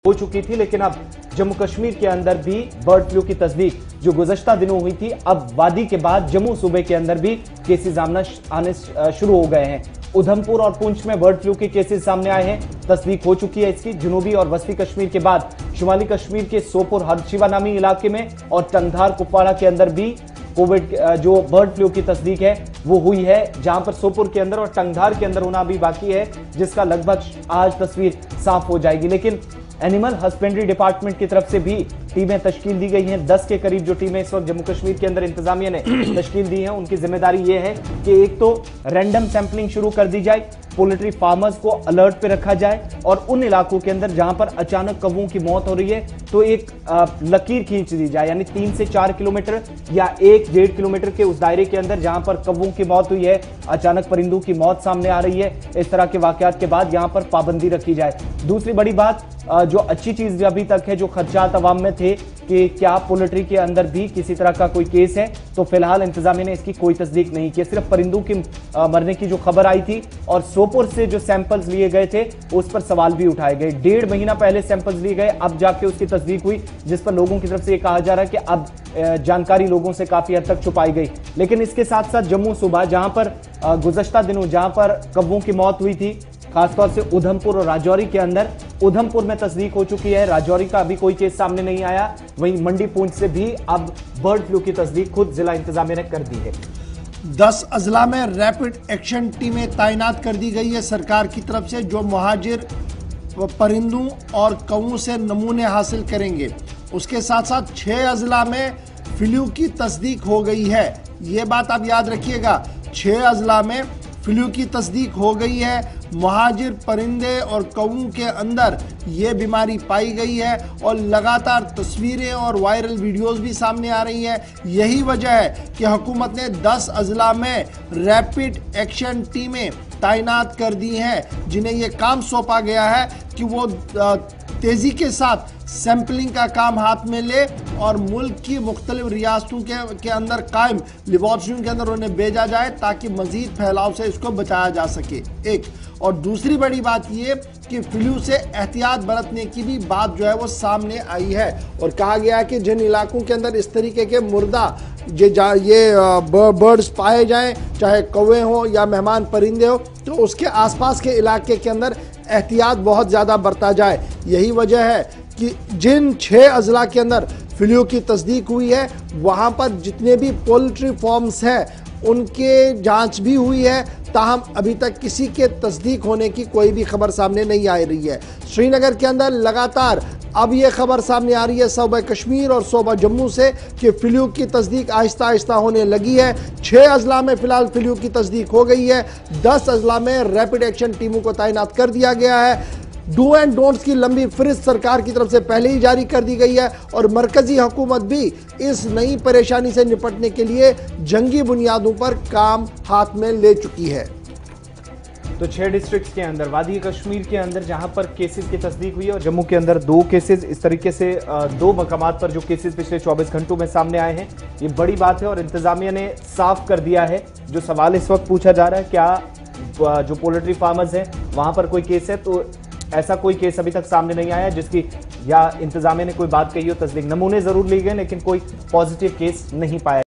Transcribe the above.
हो चुकी थी, लेकिन अब जम्मू कश्मीर के अंदर भी बर्ड फ्लू की तस्दीक जो गुज़श्ता दिनों हुई थी, अब वादी के बाद जम्मू सूबे के अंदर भी केसेस आने शुरू हो गए हैं। उधमपुर और पुंछ में बर्ड फ्लू के केसेस सामने आए हैं, तस्दीक हो चुकी है इसकी। जनूबी और वस्ती कश्मीर के बाद शुमाली कश्मीर के सोपोर हरशिवा नामी इलाके में और टंगधार कुपवाड़ा के अंदर भी कोविड जो बर्ड फ्लू की तस्दीक है वो हुई है, जहां पर सोपुर के अंदर और टंगधार के अंदर होना भी बाकी है, जिसका लगभग आज तस्वीर साफ हो जाएगी। लेकिन एनिमल हस्बेंड्री डिपार्टमेंट की तरफ से भी टीमें तश्कील दी गई हैं। 10 के करीब जो टीमें इस वक्त जम्मू कश्मीर के अंदर इंतजामिया ने तश्कील दी हैं, उनकी जिम्मेदारी ये है कि एक तो रैंडम सैंपलिंग शुरू कर दी जाए, पोल्ट्री फार्मर्स को अलर्ट पे रखा जाए और उन इलाकों के अंदर जहां पर अचानक कौवों की मौत हो रही है तो एक लकीर खींच दी जाए, यानी 3 से 4 किलोमीटर या 1-1.5 किलोमीटर के उस दायरे के अंदर जहां पर कौवों की मौत हुई है, अचानक परिंदों की मौत सामने आ रही है, इस तरह के वाकयात के बाद यहां पर पाबंदी रखी जाए। दूसरी बड़ी बात जो अच्छी चीज अभी तक है, जो खदशात अवाम में थे कि क्या पोल्ट्री के अंदर भी किसी तरह का कोई केस है, तो फिलहाल इंतजामिया ने इसकी कोई तस्दीक नहीं की। सिर्फ परिंदों की मरने की जो खबर आई थी और सोपोर से जो सैंपल्स लिए गए थे उस पर सवाल भी उठाए गए। 1.5 महीना पहले सैंपल्स लिए गए, अब जाके उसकी तस्दीक हुई, जिस पर लोगों की तरफ से यह कहा जा रहा है कि अब जानकारी लोगों से काफी हद तक छुपाई गई। लेकिन इसके साथ साथ जम्मू सूबा, जहां पर गुज़श्ता दिनों जहां पर कौवों की मौत हुई थी, खासतौर से उधमपुर और राजौरी के अंदर, उधमपुर में तस्दीक हो चुकी है, राजौरी का अभी कोई केस सामने नहीं आया। वहीं मंडी पुंछ से भी अब बर्ड फ्लू की तस्दीक खुद जिला इंतजामिया ने कर दी है। 10 अजला में रैपिड एक्शन टीमें तैनात कर दी गई है सरकार की तरफ से, जो मुहाजिर परिंदों और कौवों से नमूने हासिल करेंगे। उसके साथ साथ 6 अजला में फ्लू की तस्दीक हो गई है। ये बात आप याद रखिएगा, 6 अजला में फ्लू की तस्दीक हो गई है। मुहाजिर परिंदे और कौवों के अंदर ये बीमारी पाई गई है और लगातार तस्वीरें और वायरल वीडियोस भी सामने आ रही हैं। यही वजह है कि हुकूमत ने 10 अजला में रैपिड एक्शन टीमें तैनात कर दी हैं, जिन्हें ये काम सौंपा गया है कि वो तेज़ी के साथ सैंपलिंग का काम हाथ में ले और मुल्क की मुख्तलिफ रियासतों के अंदर कायम लेबॉर्ट्रियों के अंदर उन्हें भेजा जाए ताकि मजीद फैलाव से इसको बचाया जा सके। एक और दूसरी बड़ी बात ये कि फ्लू से एहतियात बरतने की भी बात जो है वो सामने आई है और कहा गया है कि जिन इलाकों के अंदर इस तरीके के मुर्दा ये बर्ड्स पाए जाएं, चाहे कौवे हो या मेहमान परिंदे हो, तो उसके आसपास के इलाके के अंदर एहतियात बहुत ज़्यादा बरता जाए। यही वजह है कि जिन 6 अजला के अंदर फ्लू की तस्दीक हुई है, वहाँ पर जितने भी पोल्ट्री फार्म्स हैं उनके जांच भी हुई है, ताहम अभी तक किसी के तस्दीक होने की कोई भी खबर सामने नहीं आ रही है। श्रीनगर के अंदर लगातार अब ये खबर सामने आ रही है सूबा कश्मीर और सूबा जम्मू से कि फ्लू की तस्दीक आहिस्ता आहिस्ता होने लगी है। 6 अजला में फिलहाल फ्लू की तस्दीक हो गई है। 10 अजला में रैपिड एक्शन टीमों को तैनात कर दिया गया है। डू एंड डोंट्स की लंबी फहरिस्त सरकार की तरफ से पहले ही जारी कर दी गई है और मरकजी हुकूमत भी इस नई परेशानी से निपटने के लिए जंगी बुनियादों पर काम हाथ में ले चुकी है। तो 6 डिस्ट्रिक्ट्स के अंदर, वादी कश्मीर के अंदर जहां पर केसेस की तस्दीक हुई है और जम्मू के अंदर 2 केसेस, इस तरीके से 2 मकामात पर जो केसेस पिछले 24 घंटों में सामने आए हैं, ये बड़ी बात है और इंतजामिया ने साफ कर दिया है। जो सवाल इस वक्त पूछा जा रहा है, क्या जो पोल्ट्री फार्मर्स हैं वहां पर कोई केस है, तो ऐसा कोई केस अभी तक सामने नहीं आया जिसकी या इंतजामिया ने कोई बात कही हो। तस्दीक नमूने जरूर लिए गए लेकिन कोई पॉजिटिव केस नहीं पाया।